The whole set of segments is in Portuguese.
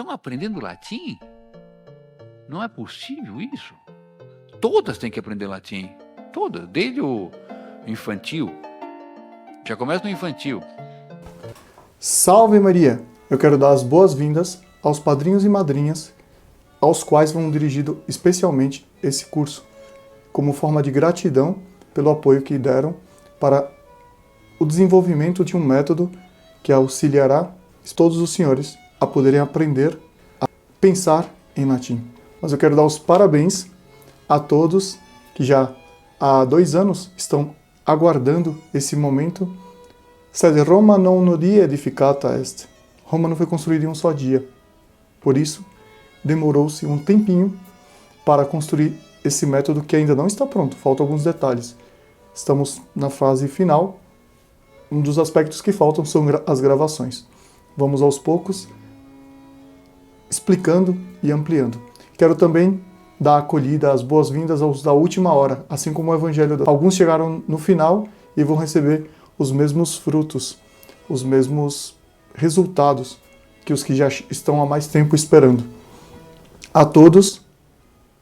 estão aprendendo latim? Não é possível isso? Todas têm que aprender latim. Todas, desde o infantil. Já começa no infantil. Salve Maria! Eu quero dar as boas-vindas aos padrinhos e madrinhas aos quais vão dirigido especialmente esse curso, como forma de gratidão pelo apoio que deram para o desenvolvimento de um método que auxiliará todos os senhores a poderem aprender a pensar em latim. Mas eu quero dar os parabéns a todos que já há 2 anos estão aguardando esse momento. Sed Roma non in die edificata est. Roma não foi construída em um só dia. Por isso, demorou-se um tempinho para construir esse método que ainda não está pronto. Faltam alguns detalhes. Estamos na fase final. Um dos aspectos que faltam são as gravações. Vamos aos poucos explicando e ampliando. Quero também dar acolhida, as boas-vindas aos da última hora, assim como o Evangelho. Alguns chegaram no final e vão receber os mesmos frutos, os mesmos resultados que os que já estão há mais tempo esperando. A todos,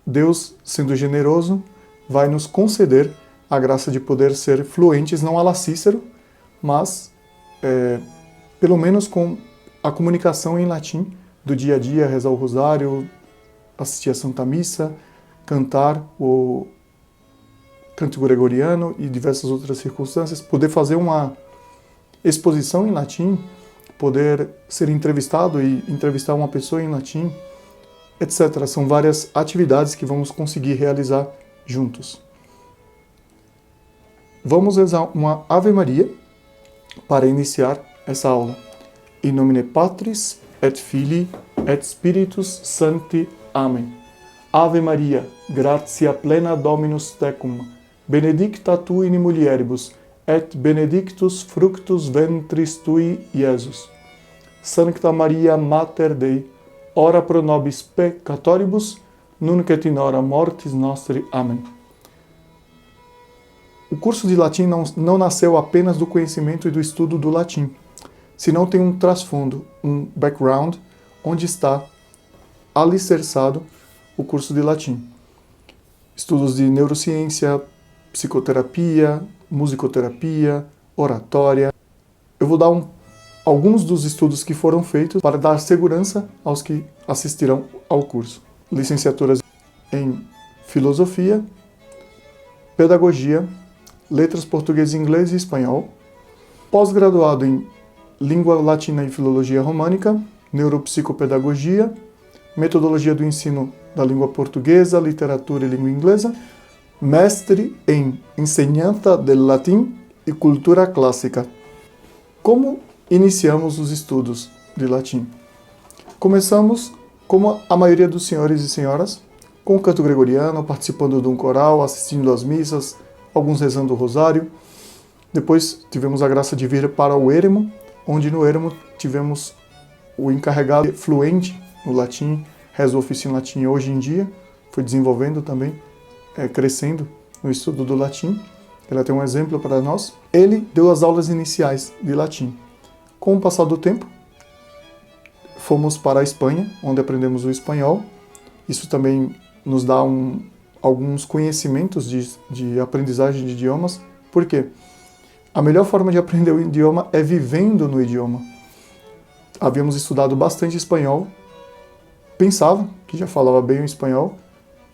Deus, sendo generoso, vai nos conceder a graça de poder ser fluentes, não à la Cícero, mas pelo menos com a comunicação em latim do dia a dia, rezar o rosário, assistir a Santa Missa, cantar o canto gregoriano e diversas outras circunstâncias, poder fazer uma exposição em latim, poder ser entrevistado e entrevistar uma pessoa em latim, etc. São várias atividades que vamos conseguir realizar juntos. Vamos rezar uma Ave Maria para iniciar essa aula. In nomine Patris et Filii et Spiritus Sancti. Amém. Ave Maria, gratia plena Dominus tecum, benedicta tu in mulieribus, et benedictus fructus ventris tui, Iesus. Sancta Maria Mater Dei, ora pro nobis peccatoribus, nunc et in hora mortis nostri. Amém. O curso de latim não nasceu apenas do conhecimento e do estudo do latim, senão tem um trasfundo, um background, onde está alicerçado o curso de latim. Estudos de neurociência, psicoterapia, musicoterapia, oratória. Eu vou dar alguns dos estudos que foram feitos para dar segurança aos que assistirão ao curso. Licenciaturas em filosofia, pedagogia, letras português, inglês e espanhol. Pós-graduado em língua latina e filologia românica, neuropsicopedagogia, metodologia do ensino da língua portuguesa, literatura e língua inglesa, mestre em enseñanza del latim e cultura clássica. Como iniciamos os estudos de latim? Começamos, como a maioria dos senhores e senhoras, com o canto gregoriano, participando de um coral, assistindo às missas, alguns rezando o rosário. Depois tivemos a graça de vir para o Eremo, onde no Eremo tivemos o encarregado fluente no latim, reza o ofício em latim hoje em dia, foi desenvolvendo também, crescendo no estudo do latim. Ela tem um exemplo para nós. Ele deu as aulas iniciais de latim. Com o passar do tempo, fomos para a Espanha, onde aprendemos o espanhol. Isso também nos dá alguns conhecimentos de aprendizagem de idiomas. Por quê? A melhor forma de aprender o idioma é vivendo no idioma. Havíamos estudado bastante espanhol, pensava que já falava bem o espanhol,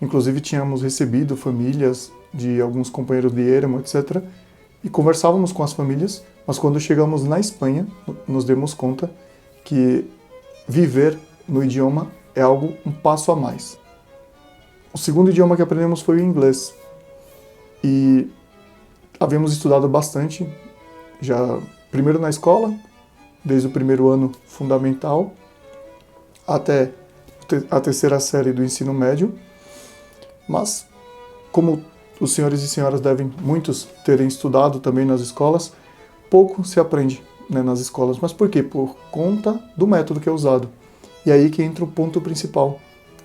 inclusive tínhamos recebido famílias de alguns companheiros de Eremo, etc. E conversávamos com as famílias, mas quando chegamos na Espanha, nos demos conta que viver no idioma é algo um passo a mais. O segundo idioma que aprendemos foi o inglês. E havíamos estudado bastante, já primeiro na escola, desde o primeiro ano fundamental, até a terceira série do ensino médio. Mas, como os senhores e senhoras muitos terem estudado também nas escolas, pouco se aprende, nas escolas. Mas por quê? Por conta do método que é usado. E aí que entra o ponto principal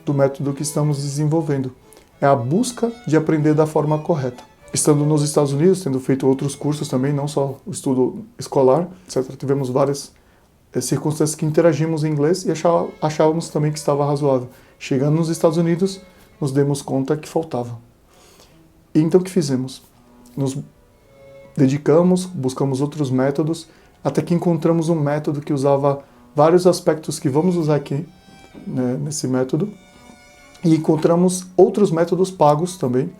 do método que estamos desenvolvendo. É a busca de aprender da forma correta. Estando nos Estados Unidos, tendo feito outros cursos também, não só o estudo escolar, etc. Tivemos várias circunstâncias que interagimos em inglês e achávamos também que estava razoável. Chegando nos Estados Unidos, nos demos conta que faltava. E então o que fizemos? Nos dedicamos, buscamos outros métodos, até que encontramos um método que usava vários aspectos que vamos usar aqui, né, nesse método, e encontramos outros métodos pagos também.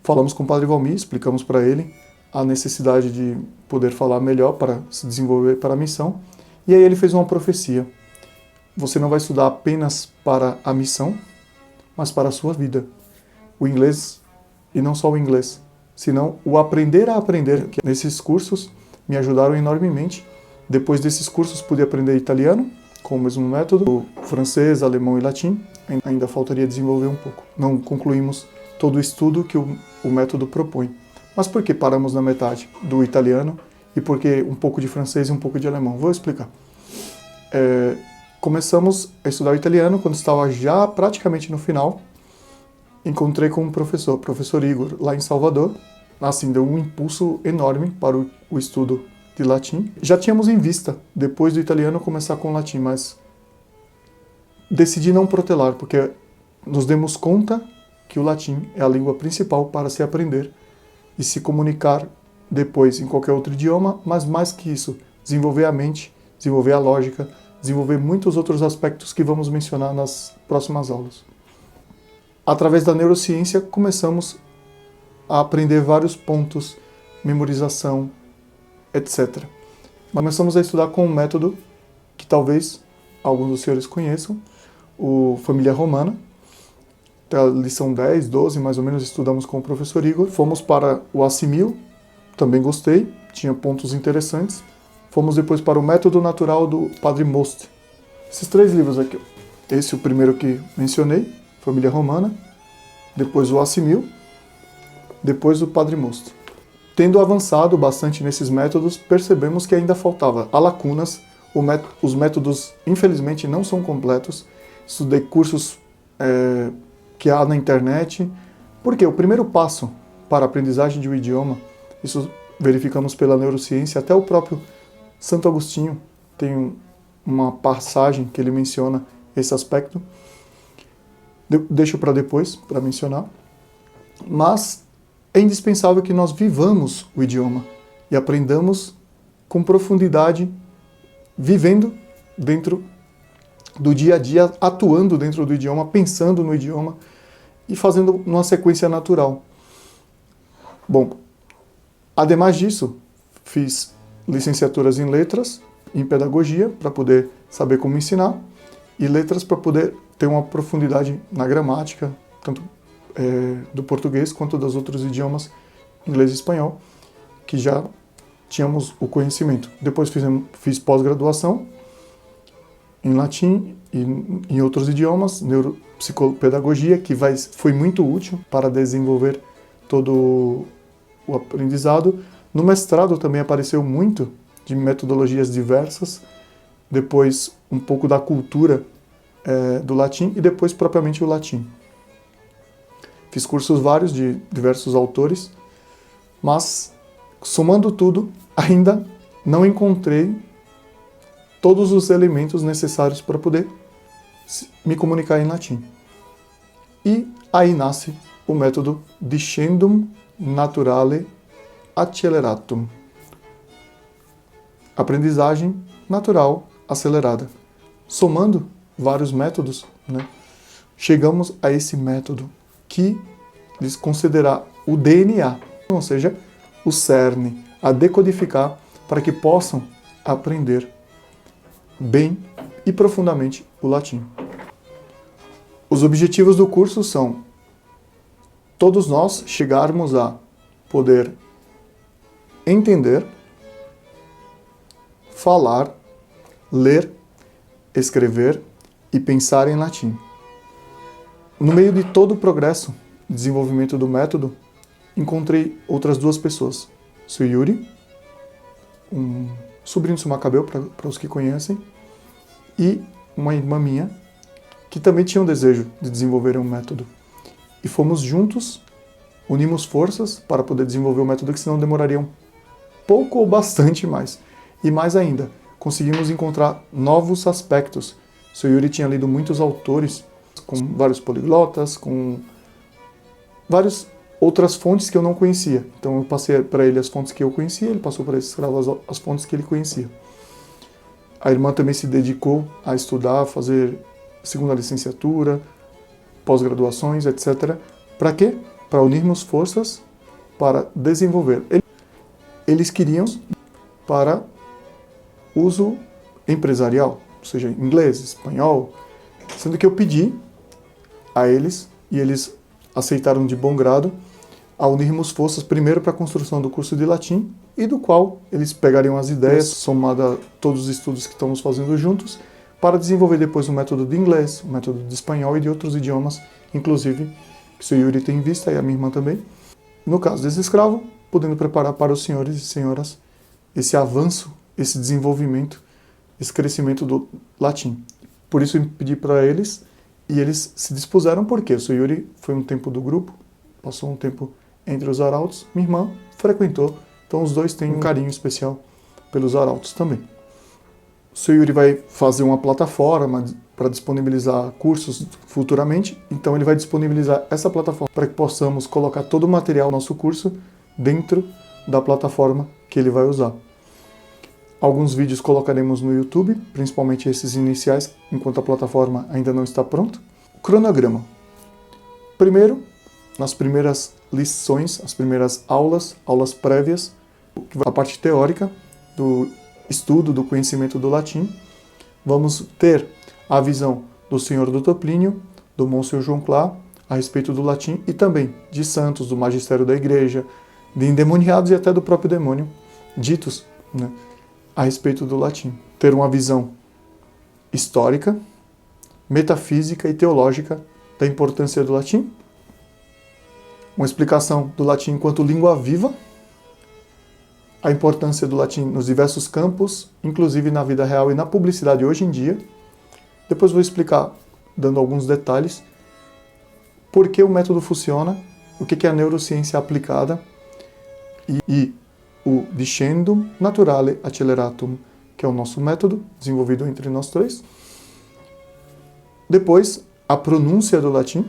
Falamos com o Padre Valmir, explicamos para ele a necessidade de poder falar melhor para se desenvolver para a missão, e aí ele fez uma profecia. Você não vai estudar apenas para a missão, mas para a sua vida. O inglês, e não só o inglês, senão o aprender a aprender. Nesses cursos me ajudaram enormemente. Depois desses cursos pude aprender italiano, com o mesmo método, francês, alemão e latim. Ainda faltaria desenvolver um pouco. Não concluímos todo o estudo que o método propõe. Mas por que paramos na metade do italiano e por que um pouco de francês e um pouco de alemão? Vou explicar. Começamos a estudar o italiano quando estava já praticamente no final. Encontrei com um professor, o professor Igor, lá em Salvador. Assim, deu um impulso enorme para o estudo de latim. Já tínhamos em vista, depois do italiano, começar com o latim, mas decidi não protelar, porque nos demos conta que o latim é a língua principal para se aprender e se comunicar depois em qualquer outro idioma, mas mais que isso, desenvolver a mente, desenvolver a lógica, desenvolver muitos outros aspectos que vamos mencionar nas próximas aulas. Através da neurociência, começamos a aprender vários pontos, memorização, etc. Começamos a estudar com um método que talvez alguns dos senhores conheçam, o Família Romana. Até a lição 10, 12, mais ou menos, estudamos com o professor Igor. Fomos para o Assimil, também gostei, tinha pontos interessantes. Fomos depois para o Método Natural do Padre Most. Esses 3 livros aqui. Esse é o primeiro que mencionei, Família Romana. Depois o Assimil. Depois o Padre Most. Tendo avançado bastante nesses métodos, percebemos que ainda faltava. Há lacunas, os métodos, infelizmente, não são completos. Estudei cursos que há na internet. Porque o primeiro passo para a aprendizagem de um idioma, isso verificamos pela neurociência, até o próprio Santo Agostinho tem uma passagem que ele menciona esse aspecto. Deixo para depois, para mencionar. Mas é indispensável que nós vivamos o idioma e aprendamos com profundidade, vivendo dentro do dia a dia, atuando dentro do idioma, pensando no idioma e fazendo uma sequência natural. Bom, ademais disso, fiz licenciaturas em letras, em pedagogia, para poder saber como ensinar, e letras para poder ter uma profundidade na gramática, tanto do português quanto dos outros idiomas, inglês e espanhol, que já tínhamos o conhecimento. Depois fiz pós-graduação em latim e em outros idiomas, neuropsicopedagogia, que foi muito útil para desenvolver todo o aprendizado. No mestrado também apareceu muito de metodologias diversas, depois um pouco da cultura do latim e depois propriamente o latim. Fiz cursos vários de diversos autores, mas somando tudo, ainda não encontrei todos os elementos necessários para poder me comunicar em latim. E aí nasce o método Discendum Naturale Acceleratum. Aprendizagem natural acelerada. Somando vários métodos, né, chegamos a esse método que lhes considerar o DNA, ou seja, o cerne, a decodificar para que possam aprender bem e profundamente o latim. Os objetivos do curso são todos nós chegarmos a poder entender, falar, ler, escrever e pensar em latim. No meio de todo o progresso e desenvolvimento do método, encontrei outras 2 pessoas. O Yuri, um sobrinho do Macabeu, para os que conhecem, e uma irmã minha, que também tinha um desejo de desenvolver um método. E fomos juntos, unimos forças para poder desenvolver o método, que senão demoraria um pouco ou bastante mais. E mais ainda, conseguimos encontrar novos aspectos. O Sr. Yuri tinha lido muitos autores, com vários poliglotas, com várias outras fontes que eu não conhecia. Então eu passei para ele as fontes que eu conhecia, ele passou para esse escravo as fontes que ele conhecia. A irmã também se dedicou a estudar, a fazer segunda licenciatura, pós-graduações, etc. Para quê? Para unirmos forças para desenvolver. Eles queriam para uso empresarial, ou seja, inglês, espanhol, sendo que eu pedi a eles, e eles aceitaram de bom grado, a unirmos forças primeiro para a construção do curso de latim, e do qual eles pegariam as ideias, somada a todos os estudos que estamos fazendo juntos, para desenvolver depois um método de inglês, um método de espanhol e de outros idiomas, inclusive que o Sr. Yuri tem em vista, e a minha irmã também. No caso desse escravo, podendo preparar para os senhores e senhoras esse avanço, esse desenvolvimento, esse crescimento do latim. Por isso eu pedi para eles, e eles se dispuseram, porque o Sr. Yuri foi um tempo do grupo, passou um tempo entre os arautos, minha irmã frequentou, então os dois têm um carinho especial pelos arautos também. O Sr. Yuri vai fazer uma plataforma para disponibilizar cursos futuramente, então ele vai disponibilizar essa plataforma para que possamos colocar todo o material do nosso curso dentro da plataforma que ele vai usar. Alguns vídeos colocaremos no YouTube, principalmente esses iniciais, enquanto a plataforma ainda não está pronta. O cronograma. Primeiro, nas primeiras lições, as primeiras aulas prévias, a parte teórica do estudo, do conhecimento do latim, vamos ter a visão do Senhor Dr. Plínio, do Monsenhor João Clá, a respeito do latim, e também de santos, do magistério da igreja, de endemoniados e até do próprio demônio, ditos, né, a respeito do latim. Ter uma visão histórica, metafísica e teológica da importância do latim, uma explicação do latim enquanto língua viva, a importância do latim nos diversos campos, inclusive na vida real e na publicidade hoje em dia. Depois vou explicar, dando alguns detalhes, por que o método funciona, o que é a neurociência aplicada e o Discendum Naturale Acceleratum, que é o nosso método, desenvolvido entre nós três. Depois, a pronúncia do latim.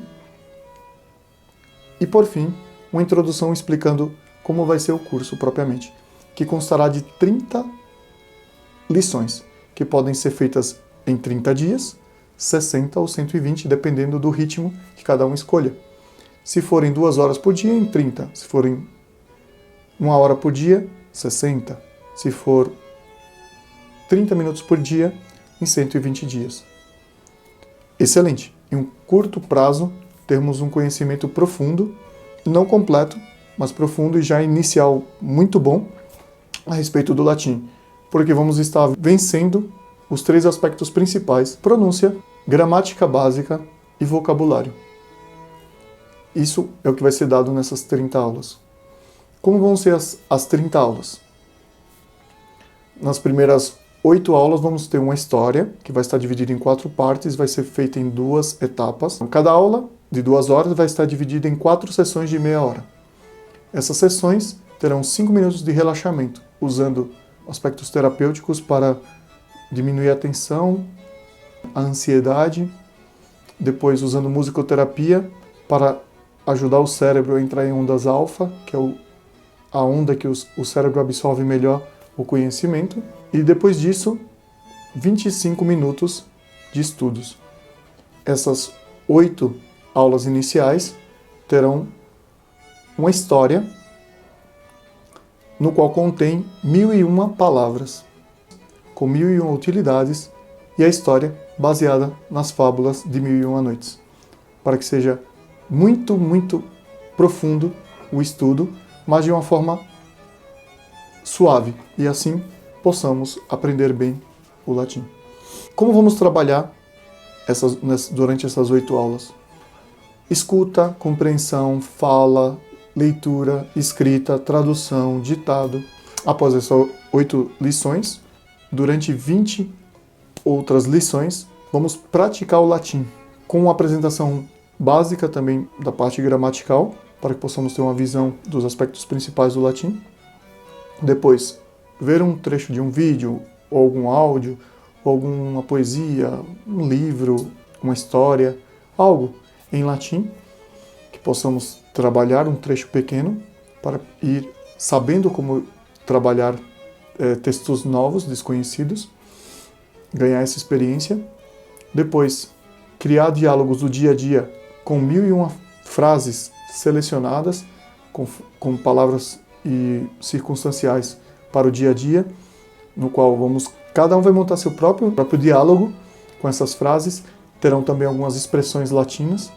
E, por fim, uma introdução explicando como vai ser o curso propriamente, que constará de 30 lições, que podem ser feitas em 30 dias, 60 ou 120, dependendo do ritmo que cada um escolha. Se forem 2 horas por dia, em 30. Se forem 1 hora por dia, 60. Se for 30 minutos por dia, em 120 dias. Excelente! Em um curto prazo, termos um conhecimento profundo, não completo, mas profundo e já inicial muito bom a respeito do latim, porque vamos estar vencendo os 3 aspectos principais: pronúncia, gramática básica e vocabulário. Isso é o que vai ser dado nessas 30 aulas. Como vão ser as 30 aulas? Nas primeiras 8 aulas vamos ter uma história, que vai estar dividida em 4 partes, vai ser feita em 2 etapas. Cada aula, de 2 horas, vai estar dividida em 4 sessões de meia hora. Essas sessões terão 5 minutos de relaxamento, usando aspectos terapêuticos para diminuir a tensão, a ansiedade, depois usando musicoterapia para ajudar o cérebro a entrar em ondas alfa, que é a onda que o cérebro absorve melhor o conhecimento, e depois disso, 25 minutos de estudos. Essas 8 aulas iniciais terão uma história no qual contém 1001 palavras, com 1001 utilidades, e a história baseada nas fábulas de 1001 noites, para que seja muito, muito profundo o estudo, mas de uma forma suave, e assim possamos aprender bem o latim. Como vamos trabalhar durante essas 8 aulas? Escuta, compreensão, fala, leitura, escrita, tradução, ditado. Após essas 8 lições, durante 20 outras lições, vamos praticar o latim, com uma apresentação básica também da parte gramatical, para que possamos ter uma visão dos aspectos principais do latim. Depois, ver um trecho de um vídeo, ou algum áudio, ou alguma poesia, um livro, uma história, algo em latim, que possamos trabalhar um trecho pequeno para ir sabendo como trabalhar textos novos, desconhecidos, ganhar essa experiência. Depois, criar diálogos do dia a dia com 1001 frases selecionadas, com palavras e circunstanciais para o dia a dia, no qual cada um vai montar seu próprio diálogo com essas frases. Terão também algumas expressões latinas,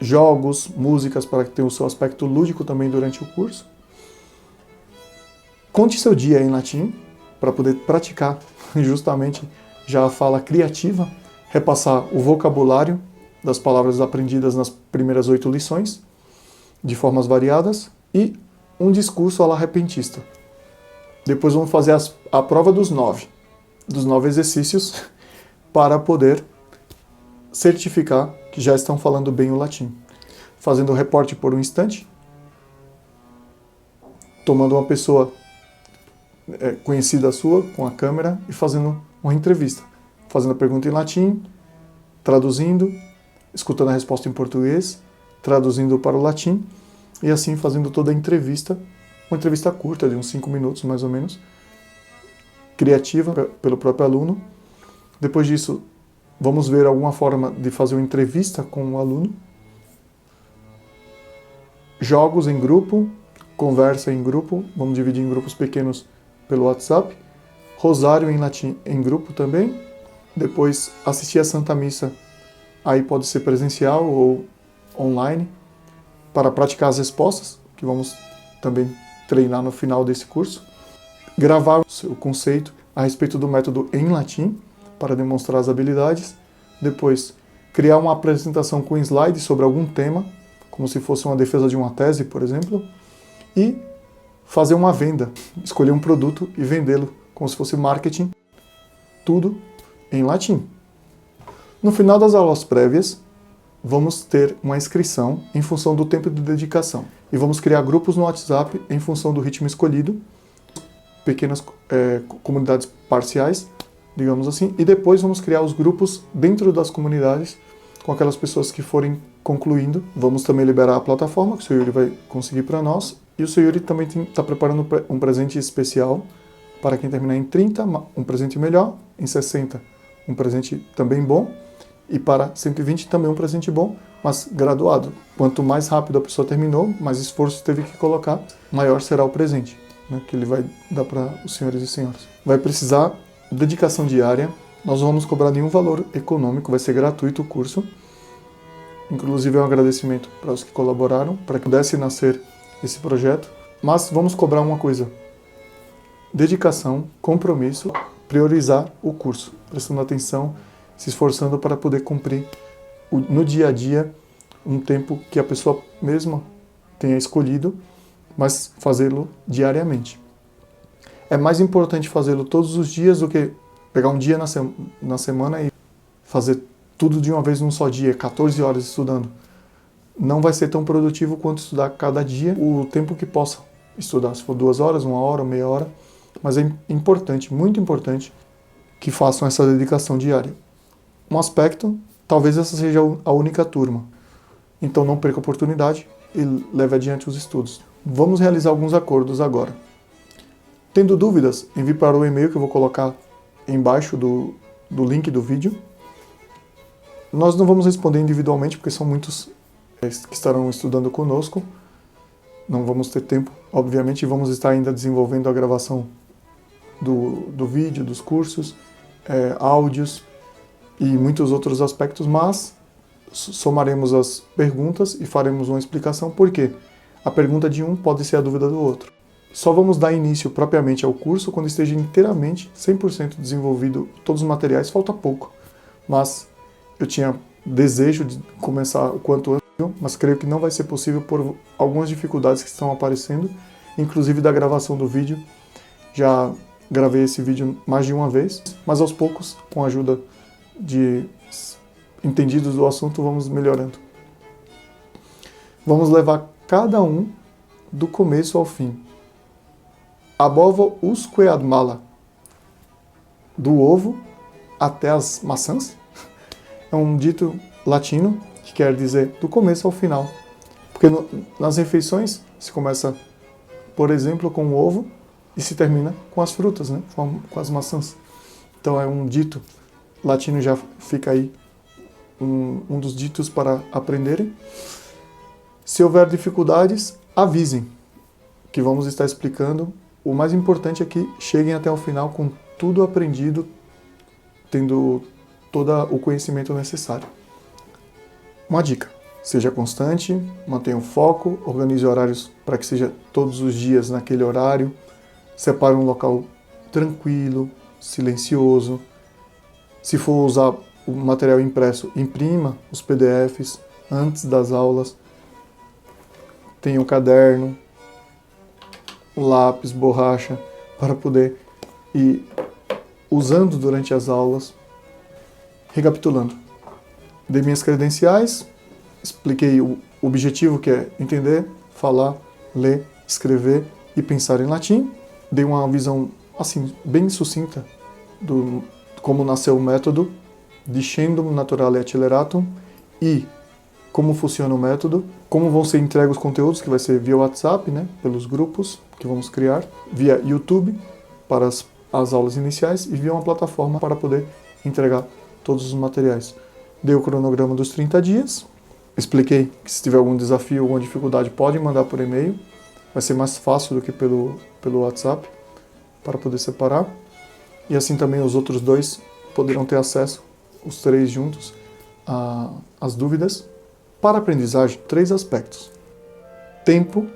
jogos, músicas para que tenha o seu aspecto lúdico também durante o curso. Conte seu dia em latim, para poder praticar justamente já a fala criativa, repassar o vocabulário das palavras aprendidas nas primeiras 8 lições, de formas variadas, e um discurso à la repentista. Depois vamos fazer a prova dos 9 exercícios para poder certificar que já estão falando bem o latim. Fazendo o reporte por um instante, tomando uma pessoa conhecida sua com a câmera e fazendo uma entrevista, fazendo a pergunta em latim, traduzindo, escutando a resposta em português, traduzindo para o latim e assim fazendo toda a entrevista, uma entrevista curta de uns 5 minutos mais ou menos, criativa pelo próprio aluno. Depois disso, vamos ver alguma forma de fazer uma entrevista com o aluno, jogos em grupo, conversa em grupo, vamos dividir em grupos pequenos pelo WhatsApp, rosário em latim em grupo também, depois assistir a Santa Missa, aí pode ser presencial ou online, para praticar as respostas, que vamos também treinar no final desse curso, gravar o conceito a respeito do método em latim, para demonstrar as habilidades, depois criar uma apresentação com slides sobre algum tema, como se fosse uma defesa de uma tese, por exemplo, e fazer uma venda, escolher um produto e vendê-lo, como se fosse marketing, tudo em latim. No final das aulas prévias, vamos ter uma inscrição em função do tempo de dedicação. E vamos criar grupos no WhatsApp em função do ritmo escolhido, pequenas comunidades parciais, digamos assim, e depois vamos criar os grupos dentro das comunidades com aquelas pessoas que forem concluindo. Vamos também liberar a plataforma, que o Sr. Yuri vai conseguir para nós, e o Sr. Yuri também está preparando um presente especial para quem terminar em 30, um presente melhor, em 60, um presente também bom, e para 120 também um presente bom, mas graduado. Quanto mais rápido a pessoa terminou, mais esforço teve que colocar, maior será o presente, né, que ele vai dar para os senhores e senhoras. Vai precisar dedicação diária, nós não vamos cobrar nenhum valor econômico, vai ser gratuito o curso. Inclusive é um agradecimento para os que colaboraram, para que pudesse nascer esse projeto. Mas vamos cobrar uma coisa: dedicação, compromisso, priorizar o curso, prestando atenção, se esforçando para poder cumprir no dia a dia um tempo que a pessoa mesma tenha escolhido, mas fazê-lo diariamente. É mais importante fazê-lo todos os dias do que pegar um dia na semana e fazer tudo de uma vez num só dia, 14 horas estudando. Não vai ser tão produtivo quanto estudar cada dia o tempo que possa estudar, se for 2 horas, 1 hora, meia hora, mas é importante, muito importante, que façam essa dedicação diária. Um aspecto, talvez essa seja a única turma, então não perca a oportunidade e leve adiante os estudos. Vamos realizar alguns acordos agora. Tendo dúvidas, envie para o e-mail que eu vou colocar embaixo do link do vídeo. Nós não vamos responder individualmente, porque são muitos que estarão estudando conosco. Não vamos ter tempo, obviamente, e vamos estar ainda desenvolvendo a gravação do vídeo, dos cursos, áudios e muitos outros aspectos, mas somaremos as perguntas e faremos uma explicação, porque a pergunta de um pode ser a dúvida do outro. Só vamos dar início propriamente ao curso quando esteja inteiramente, 100% desenvolvido todos os materiais, falta pouco, mas eu tinha desejo de começar o quanto antes, mas creio que não vai ser possível por algumas dificuldades que estão aparecendo, inclusive da gravação do vídeo. Já gravei esse vídeo mais de uma vez, mas aos poucos, com a ajuda de entendidos do assunto, vamos melhorando. Vamos levar cada um do começo ao fim. Abovo usque ad mala. do ovo até as maçãs. É um dito latino que quer dizer do começo ao final. Porque nas refeições se começa, por exemplo, com o ovo e se termina com as frutas, né? Com as maçãs. Então é um dito latino, já fica aí um dos ditos para aprenderem. Se houver dificuldades, avisem, que vamos estar explicando. O mais importante é que cheguem até o final com tudo aprendido, tendo todo o conhecimento necessário. Uma dica: seja constante, mantenha o foco, organize horários para que seja todos os dias naquele horário, separe um local tranquilo, silencioso. Se for usar o material impresso, imprima os PDFs antes das aulas. Tenha um caderno, um lápis, borracha, para poder ir usando durante as aulas. Recapitulando, dei minhas credenciais, expliquei o objetivo, que é entender, falar, ler, escrever e pensar em latim. Dei uma visão assim bem sucinta do como nasceu o método Discendum Naturale Acceleratum e como funciona o método, como vão ser entregues os conteúdos, que vai ser via WhatsApp, né, pelos grupos que vamos criar, via YouTube para as aulas iniciais e via uma plataforma para poder entregar todos os materiais. Dei o cronograma dos 30 dias, expliquei que se tiver algum desafio, alguma dificuldade, pode mandar por e-mail, vai ser mais fácil do que pelo WhatsApp, para poder separar. E assim também os outros dois poderão ter acesso, os três juntos, às dúvidas. Para a aprendizagem, 3 aspectos: tempo,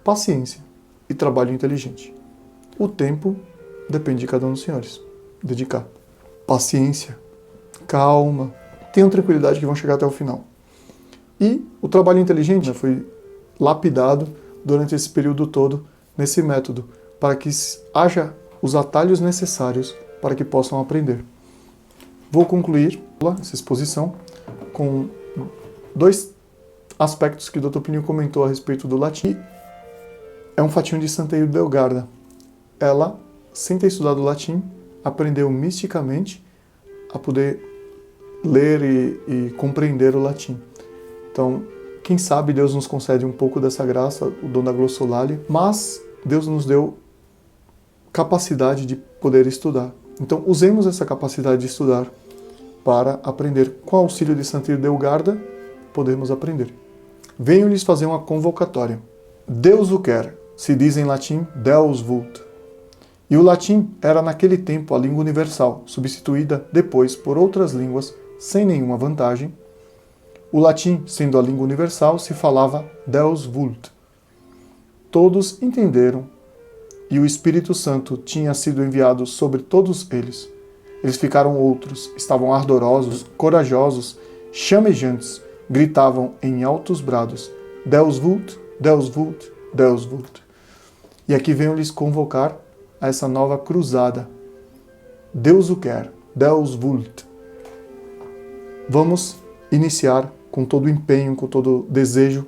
paciência e trabalho inteligente. O tempo depende de cada um dos senhores. Dedicar. Paciência, calma, tenham tranquilidade que vão chegar até o final. E o trabalho inteligente foi lapidado durante esse período todo nesse método, para que haja os atalhos necessários para que possam aprender. Vou concluir essa exposição com 2 aspectos que o Dr. Plínio comentou a respeito do latim. É um fatinho de Santa Hildegarda. Ela, sem ter estudado latim, aprendeu misticamente a poder ler e compreender o latim. Então, quem sabe Deus nos concede um pouco dessa graça, o dom da glossolalia, mas Deus nos deu capacidade de poder estudar. Então, usemos essa capacidade de estudar para aprender. Com o auxílio de Santa Hildegarda, podemos aprender. Venho lhes fazer uma convocatória. Deus o quer, se diz em latim Deus vult. E o latim era naquele tempo a língua universal, substituída depois por outras línguas sem nenhuma vantagem. O latim, sendo a língua universal, se falava Deus vult. Todos entenderam, e o Espírito Santo tinha sido enviado sobre todos eles. Eles ficaram outros, estavam ardorosos, corajosos, chamejantes, gritavam em altos brados, Deus vult, Deus vult, Deus vult. E aqui venho lhes convocar a essa nova cruzada. Deus o quer, Deus vult. Vamos iniciar com todo o empenho, com todo o desejo,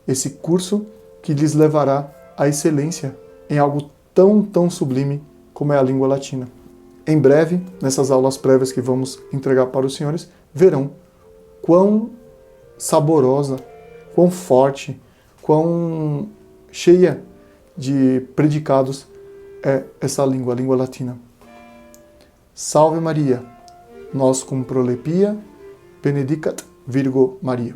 esse curso que lhes levará à excelência em algo tão sublime como é a língua latina. Em breve, nessas aulas prévias que vamos entregar para os senhores, verão quão saborosa, quão forte, quão cheia de predicados é essa língua, a língua latina. Salve Maria, nós cum prolepia, benedicat Virgo Maria.